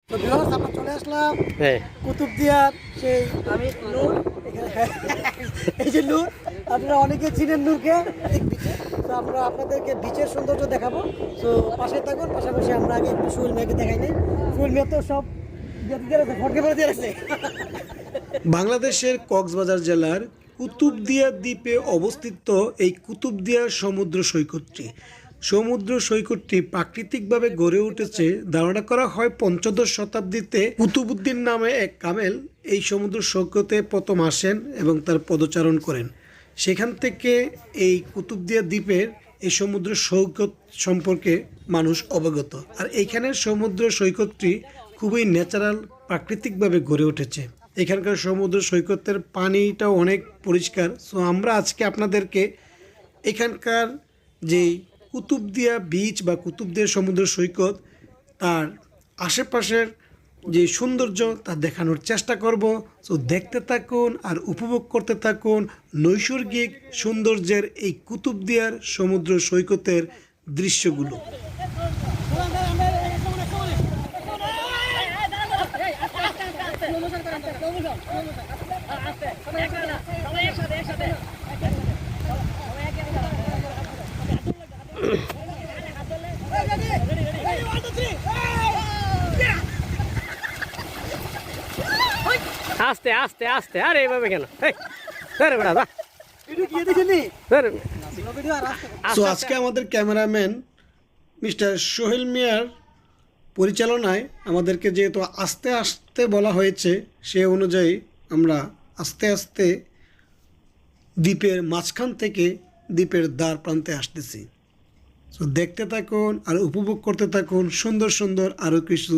তো ভিউয়ার্স আমরা চলে আসলাম কুতুবদিয়ার সেই আমি নূর এখানে এই যে নূর আপনারা অনেকে চিনেন নূরকে। তো আমরা আপনাদেরকে বিচের সৌন্দর্য দেখাবো। তো পাশে থাকুন, পাশাপাশি আমরা আগে একটু সুইল মেয়েকে দেখাই নাই। সুইল মেয়ে তো সব ফটকে পড়ে দিয়ে রাখছে। বাংলাদেশের কক্সবাজার জেলার কুতুবদিয়া দ্বীপে অবস্থিত এই কুতুবদিয়া সমুদ্র সৈকতটি প্রাকৃতিকভাবে গড়ে উঠেছে। ধারণা করা হয় পঞ্চদশ শতাব্দীতে কুতুবউদ্দিন নামে এক কামেল এই সমুদ্র সৈকতে প্রথম আসেন এবং তার পদচারণ করেন। সেখান থেকে এই কুতুবদিয়া দ্বীপের এই সমুদ্র সৈকত সম্পর্কে মানুষ অবগত। আর এইখানের সমুদ্র সৈকতটি খুবই ন্যাচারাল, প্রাকৃতিকভাবে গড়ে উঠেছে। এখানকার সমুদ্র সৈকতের পানিটাও অনেক পরিষ্কার। সো আমরা আজকে আপনাদেরকে এখানকার যে কুতুবদিয়া বিচ বা কুতুবদিয়া সমুদ্র সৈকত তার আশেপাশের যে সৌন্দর্য তা দেখানোর চেষ্টা করব। সো দেখতে থাকুন আর উপভোগ করতে থাকুন নৈসর্গিক সৌন্দর্যের এই কুতুবদিয়ার সমুদ্র সৈকতের দৃশ্যগুলো। আস্তে আস্তে আস্তে, আরে এইভাবে কেন? আরে বেড়া দা। সো আজকে আমাদের ক্যামেরাম্যান মিস্টার সোহেল মিয়ার পরিচালনায় আমাদেরকে যেহেতু আস্তে আস্তে বলা হয়েছে, সে অনুযায়ী আমরা আস্তে আস্তে দ্বীপের মাঝখান থেকে দ্বীপের দ্বার প্রান্তে আসতেছি। সো দেখতে থাকুন আর উপভোগ করতে থাকুন সুন্দর সুন্দর আরও কিছু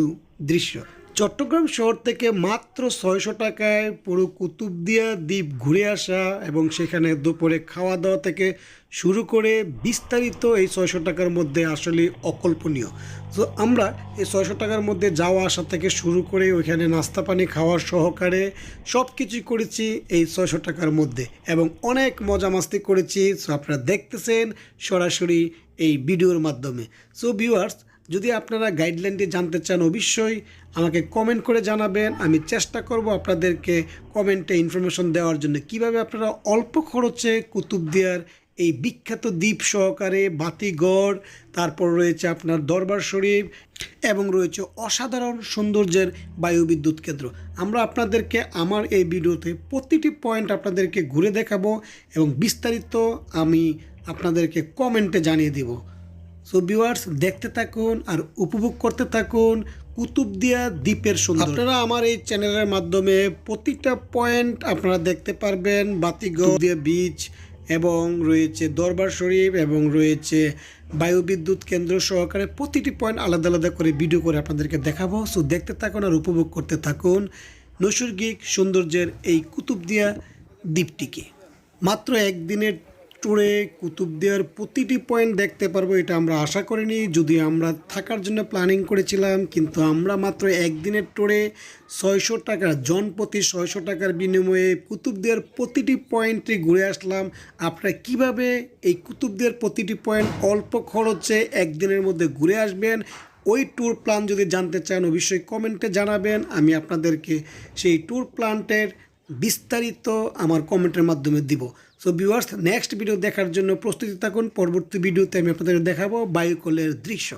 দৃশ্য। চট্টগ্রাম শহর থেকে মাত্র 600 টাকায় পুরো কুতুবদিয়া দ্বীপ ঘুরে আসা এবং সেখানে দুপুরে খাওয়া দাওয়া থেকে শুরু করে বিস্তারিত এই 600 টাকার মধ্যে আসলে অকল্পনীয়। তো আমরা এই 600 টাকার মধ্যে যাওয়া আসা থেকে শুরু করে ওইখানে নাস্তা পানি খাওয়ার সহকারে সব কিছুই করেছি এই 600 টাকার মধ্যে এবং অনেক মজা মাস্তি করেছি। সো আপনারা দেখতেছেন সরাসরি এই ভিডিওর মাধ্যমে। সো ভিউয়ার্স, যদি আপনারা গাইডলাইনটি জানতে চান অবশ্যই আমাকে কমেন্ট করে জানাবেন। আমি চেষ্টা করব আপনাদেরকে কমেন্টে ইনফরমেশন দেওয়ার জন্য কিভাবে আপনারা অল্প খরচে কুতুবদিয়ার এই বিখ্যাত দ্বীপ সহকারে বাতিঘর, তারপর রয়েছে আপনার দরবার শরীফ এবং রয়েছে অসাধারণ সৌন্দর্যের বায়ুবিদ্যুৎ কেন্দ্র। আমরা আপনাদেরকে আমার এই ভিডিওতে প্রতিটি পয়েন্ট আপনাদেরকে ঘুরে দেখাবো এবং বিস্তারিত আমি আপনাদেরকে কমেন্টে জানিয়ে দিব। সো ভিউয়ার্স, দেখতে থাকুন আর উপভোগ করতে থাকুন কুতুবদিয়া দ্বীপের সৌন্দর্য। আপনারা আমার এই চ্যানেলের মাধ্যমে প্রতিটা পয়েন্ট আপনারা দেখতে পারবেন। বাতিঘর দিয়ে বিচ এবং রয়েছে দরবার শরীফ এবং রয়েছে বায়ুবিদ্যুৎ কেন্দ্র সহকারে প্রতিটি পয়েন্ট আলাদা আলাদা করে ভিডিও করে আপনাদেরকে দেখাবো। সো দেখতে থাকুন আর উপভোগ করতে থাকুন নৈসর্গিক সৌন্দর্যের এই কুতুবদিয়া দ্বীপটিকে। মাত্র একদিনের ট্যুরে কুতুবদিয়ার প্রতিটি পয়েন্ট দেখতে পারবো এটা আমরা আশা করিনি। যদি আমরা থাকার জন্য প্ল্যানিং করেছিলাম, কিন্তু আমরা মাত্র একদিনের ট্যুরে 600 টাকা জনপ্রতি 600 টাকার বিনিময়ে কুতুবদিয়ার প্রতিটি পয়েন্টে ঘুরে আসলাম। আপনারা কিভাবে এই কুতুবদিয়ার প্রতিটি পয়েন্ট অল্প খরচে একদিনের মধ্যে ঘুরে আসবেন, ওই ট্যুর প্ল্যান যদি জানতে চান অবশ্যই কমেন্টে জানাবেন। আমি আপনাদেরকে সেই ট্যুর প্ল্যানটের বিস্তারিত আমার কমেন্টের মাধ্যমে দিব। সো ভিউয়ার্স, নেক্সট ভিডিও দেখার জন্য প্রস্তুতি থাকুন। পরবর্তী ভিডিওতে আমি আপনাদের দেখাবো বায়ুকলের দৃশ্য।